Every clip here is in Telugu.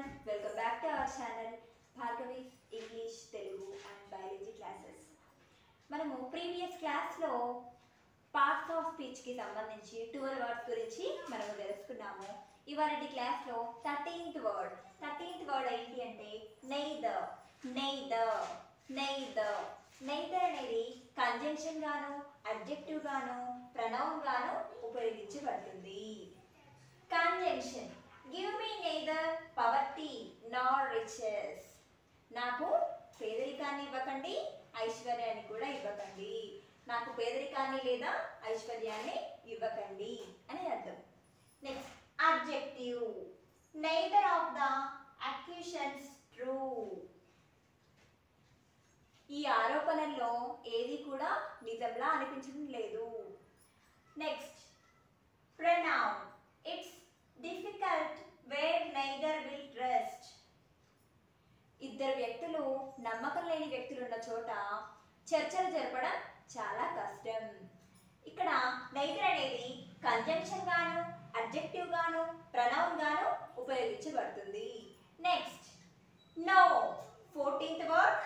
everyone, welcome back to our channel Bhargavi's English, Telugu and Biology classes. మనము ప్రీవియస్ క్లాస్లో పార్ట్స్ ఆఫ్ స్పీచ్కి సంబంధించి 12 వర్డ్స్ గురించి మనము తెలుసుకున్నాము. ఇవాళ క్లాస్లో 13th వర్డ్ ఏంటి అంటే నెయిదర్. నెయిదర్ అనేది కంజంక్షన్ గాను, అడ్జెక్టివ్ గాను, ప్రనౌన్ గాను ఉపయోగించబడుతుంది. Conjunction: give me neither poverty nor riches. నాకు పేదరికాన్ని ఇవ్వకండి, ఐశ్వర్యాన్ని కూడా ఇవ్వకండి. నాకు పేదరికాన్ని లేదా ఐశ్వర్యాన్ని ఇవ్వకండి అని అర్థం. Next adjective: neither of the accusations true. ఈ ఆరోపణల్లో ఏది కూడా నిజంలా అనిపించడం లేదు. Next pronoun: it's difficult where neither will trust. ఇద్దరు వ్యక్తులు నమ్మకం లేని వ్యక్తులు ఉన్న చోట చర్చలు జరపడం చాలా కష్టం. ఇక్కడ neither అనేది కంజంక్షన్ గాను, అడ్జెక్టివ్ గాను, ప్రనౌన్ గాను ఉపయోగించబడుతుంది. Next no. 14th word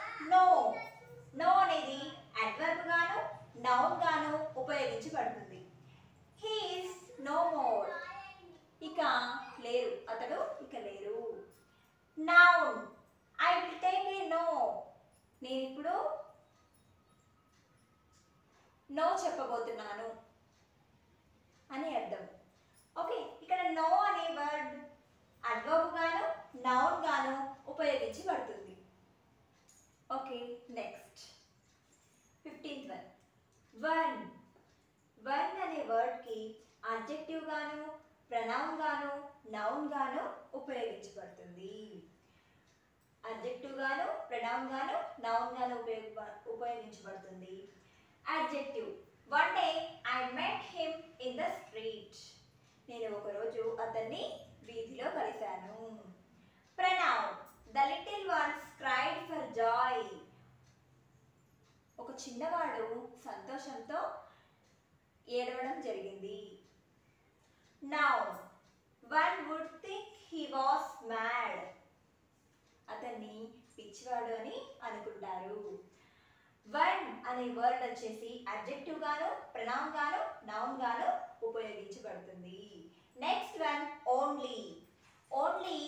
no అనేది అడ్వర్బ్ గాను, నౌన్ గాను ఉపయోగించబడుతుంది. He is no more. ఇక లేరు, అతడు ఇక లేరు. Noun: I will take a no. నేను ఇప్పుడు నో చెప్పబోతున్నాను అని అర్థం. ఓకే, ఇక్కడ నో అనే వర్డ్ అడ్వర్బ్ గాను, నౌన్ గాను ఉపయోగించబడుతుంది. Okay, next 15th one. One అనే వర్డ్కి అడ్జెక్టివ్ గాను, ప్రనౌన్ గాను, నౌన్ గాను ఉపయోగించబడుతుంది. అడ్జెక్టివ్ గాను, ప్రనౌన్ గాను, నౌన్ గాను ఉపయోగించబడుతుంది. Adjective: one day I met him in the street. నేను ఒకరోజు అతన్ని వీధిలో కలిశాను. Pronoun: the little once cried for Joy. ఒక చిన్నవాడు సంతోషంతో ఏడవడం జరిగింది. Noun: one would think he was mad. అతన్ని పిచ్చివాడు అని అనుకుంటారు. వన్ అనే వర్డ్ వచ్చేసి అడ్జెక్టివ్ గాను, ప్రనౌన్ గాను, నౌన్ గాను ఉపయోగించబడుతుంది. Next one only. Only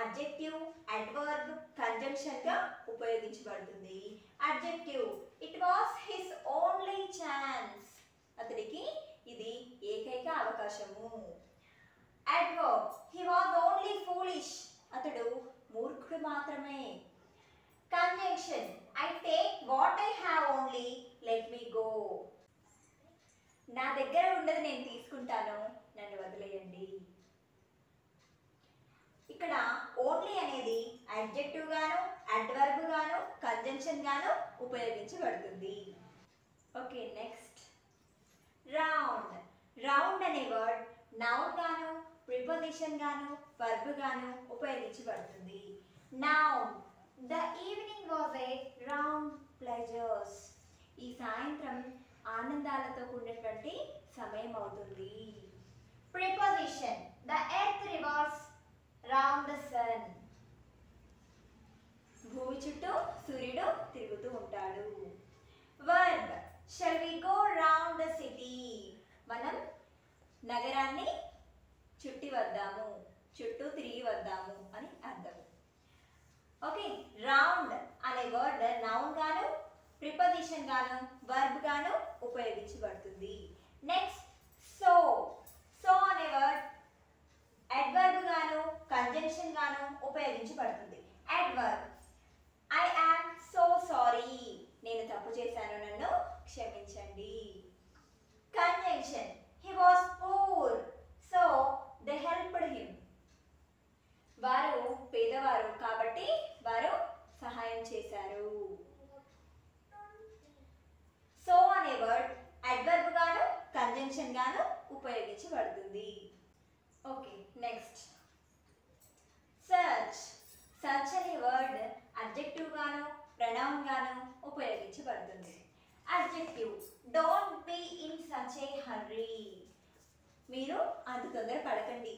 adjective, adverb, conjunction గా ఉపయోగించబడుతుంది. Adjective: it was his only chance. అతడికి ఇది ఏకైక అవకాశము. Adverb: he was only foolish. అతడు మూర్ఖుడు మాత్రమే. Conjunction: I take what I have only, let me go. నా దగ్గర ఉన్నది నేను తీసుకుంటాను, నన్ను వదిలేయండి. ఇక్కడ ఓన్లీ అనేది అడ్జెక్టివ్ గాను, అడ్వర్బ్ గాను, కంజంక్షన్ గాను ఉపయోగించబడుతుంది. Okay, next round. రౌండ్ అనే వర్డ్ నౌన్ గాను, ప్రిపోజిషన్ గాను, వర్బ్ గాను ఉపయోగించబడుతుంది. Noun: the evening was a round pleasures. ఈ సాయంత్రం ఆనందాలతో కూడినటువంటి సమయం అవుతుంది. Preposition: the earth revolves round the sun. భూమి చుట్టూ సూర్యుడు తిరుగుతూ ఉంటాడు. Verb: shall we go round the city. మనం నగరాన్ని చుట్టూ తిరిగి వద్దాము అని అర్థం. ఓకే, రౌండ్ అనే వర్డ్ నౌన్ గాను, ప్రిపోజిషన్ గాను, వర్బ్ గాను ఉపయోగించబడుతుంది. Next so. సో అనే వర్డ్ అడ్వర్బ్ గాను, కంజంక్షన్ గాను ఉపయోగించబడుతుంది. Adverb: I am so sorry. నేను తప్పు చేశాను, నన్ను క్షమించండి. Conjunction: he was poor, so they helped him. వారు పేదవారు కాబట్టి వారు సహాయం చేశారు. సో అనే వర్డ్ అడ్వర్బ్ గాను, కంజంక్షన్ గాను ఉపయోగించబడుతుంది. Okay, next search. సర్చ్ అనే వర్డ్ అడ్జెక్టివ్ గాను, ప్రనౌన్ గాను ఉపయోగించబడుతుంది. Adjective: don't be in such a hurry. మీరు అంత తొందర పడకండి.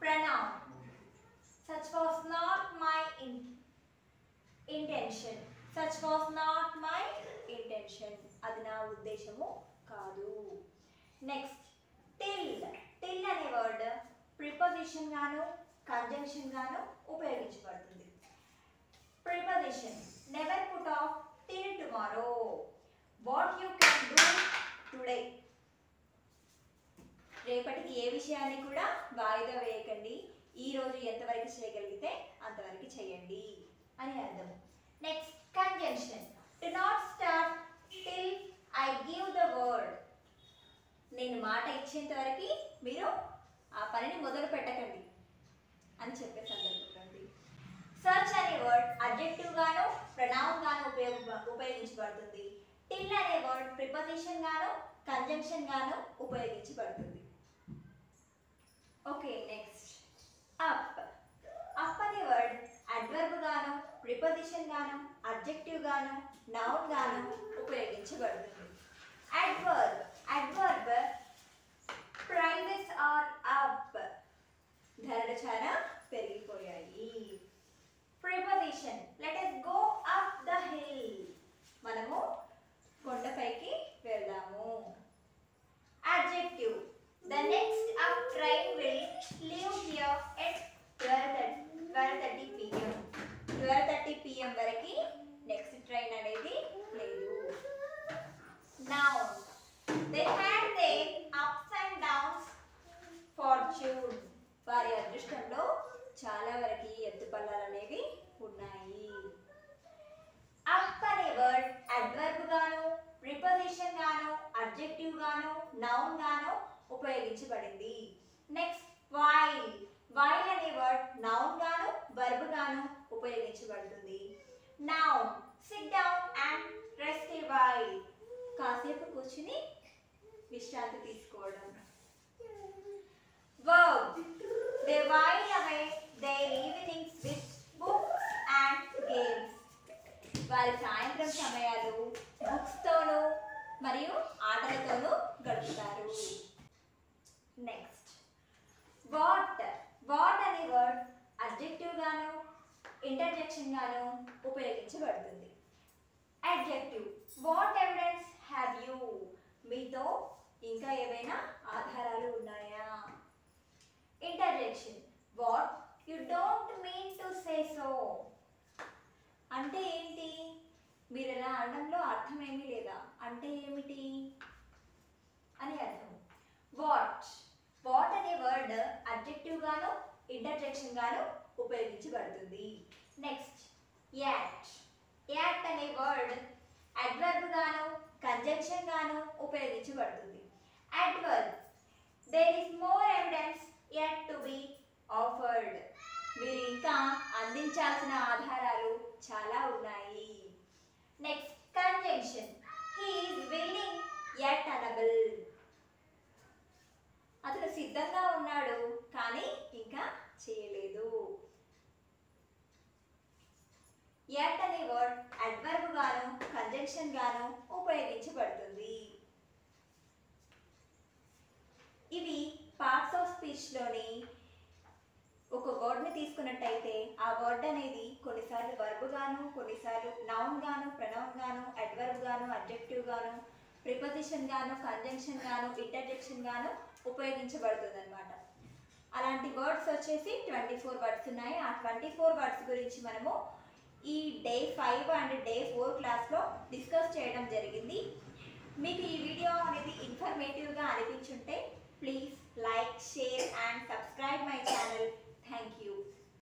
Pronoun: intention. Such was not my intention. అది నా ఉద్దేశము కాదు. Next till. టిల్ అనే వర్డ్ ప్రిపోజిషన్ గాను కంజంక్షన్ గాను ఉపయోగించబడుతుంది. Preposition never put off till tomorrow. What you can do today. రేపటికి ఏ విషయాన్ని కూడా వాయిదా వేయకండి. ఈ రోజు ఎంతవరకు చేయగలిగితే అంతవరకు చేయండి అని అర్థం. Next conjunction. Do not start till I give the word. నేను మాట ఇచ్చేంత వరకు మీరు ఆ పనిని మొదలు పెట్టకండి అని చెప్పే సందర్భం అండి. సర్చ్ అనే వర్డ్ అడ్జెక్టివ్ గాను ప్రొనౌన్ గాను ఉపయోగించబడుతుంది. టిల్ అనే వర్డ్ ప్రిపోజిషన్ గాను కంజంక్షన్ గాను ఉపయోగించబడుతుంది. Okay next up. అప్ అనే వర్డ్ అడ్వర్బ్ గాను ప్రిపోజిషన్ గాను అడ్జెక్టివ్ గాను నౌన్ గాను ఉపయోగించబడుతుంది. Adverb. Adverb prices are up. ధరలు చాలా పెరిగిపోయాయి. Preposition let us go up the hill. మనము కొండపైకి వెళ్దాము. Adjective. The next up train will leave here at 12:30 p.m. 12:30 p.m. వరకు నెక్స్ట్ ట్రైన్ అనేది లేదు. Noun. They had their ups and downs fortune. వారి అదృష్టంలో చాలా వరకు ఎత్తుపల్లాలు అనేవి ఉన్నాయి. అప్ అనే వర్డ్ అడ్వర్బ్ గాను ప్రిపోజిషన్ గాను అడ్జెక్టివ్ గాను నౌన్ గాను ఉపయోగించబడింది. Next while. వైల్ అనే వర్డ్ నౌన్ గాను వర్బ్ గాను ఉపయోగించబడుతుంది. Noun SIT down and rest a while. కాసేపు కూర్చుని విశ్రాంతి తీసుకోవడం. Verb. They while away their evenings with books and games. వారి సాయంత్రం సమయాలు బుక్స్ తోనూ మరియు ఆటలతోనూ గడుపుతారు. Next what. వాట్ అనే వర్డ్ అడ్జెక్టివ్ గాను ఇంటర్జెక్షన్ గాను ఉపయోగించబడుతుంది. Adjective what evidence have you. మీతో ఇంకా ఏవైనా ఆధారాలు ఉన్నాయా. Interjection what you don't mean to say so. అంటే ఏంటి, మీరు ఎలా అనడంలో అర్థం ఏమీ లేదా, అంటే ఏమిటి అని అర్థం. వాట్. వాట్ అనే వర్డ్ అడ్జెక్టివ్ గాను ఇంటర్జెక్షన్ గాను ఉపయోగించబడుతుంది. Next act. యాక్ట్ అనే వర్డ్ అడ్వర్బ్ గాను కంజంక్షన్ గాను ఉపయోగించబడుతుంది. Adverb there is more evidence yet to be offered. మీరు ఇంకా అందించాల్సిన ఆధారాలు చాలా ఉన్నాయి. Next conjunction. he is willing yet unable. అతను సిద్ధంగా ఉన్నాడు కానీ ఇంకా చేయలేదు. yet అనే వర్డ్ అడ్వర్బ్ గాను కంజంక్షన్ గాను ఉపయోగించబడుతుంది. ఇవి పార్ట్స్ ఆఫ్ స్పీచ్లోని ఒక వర్డ్ని తీసుకున్నట్టయితే ఆ వర్డ్ అనేది కొన్నిసార్లు వర్బ్ గాను కొన్నిసార్లు నౌన్ గాను ప్రొనౌన్ గాను అడ్వర్బ్ గాను అడ్జెక్టివ్ గాను ప్రిపోజిషన్ గాను కంజంక్షన్ గాను ఇంటర్జెక్షన్ గాను ఉపయోగించబడుతుంది అనమాట. అలాంటి వర్డ్స్ వచ్చేసి 24 వర్డ్స్ ఉన్నాయి. ఆ 24 వర్డ్స్ గురించి మనము ఈ డే 5 అండ్ డే 4 క్లాస్లో డిస్కస్ చేయడం జరిగింది. మీకు ఈ వీడియో అనేది ఇన్ఫర్మేటివ్గా అనిపించుంటే please like, share and subscribe.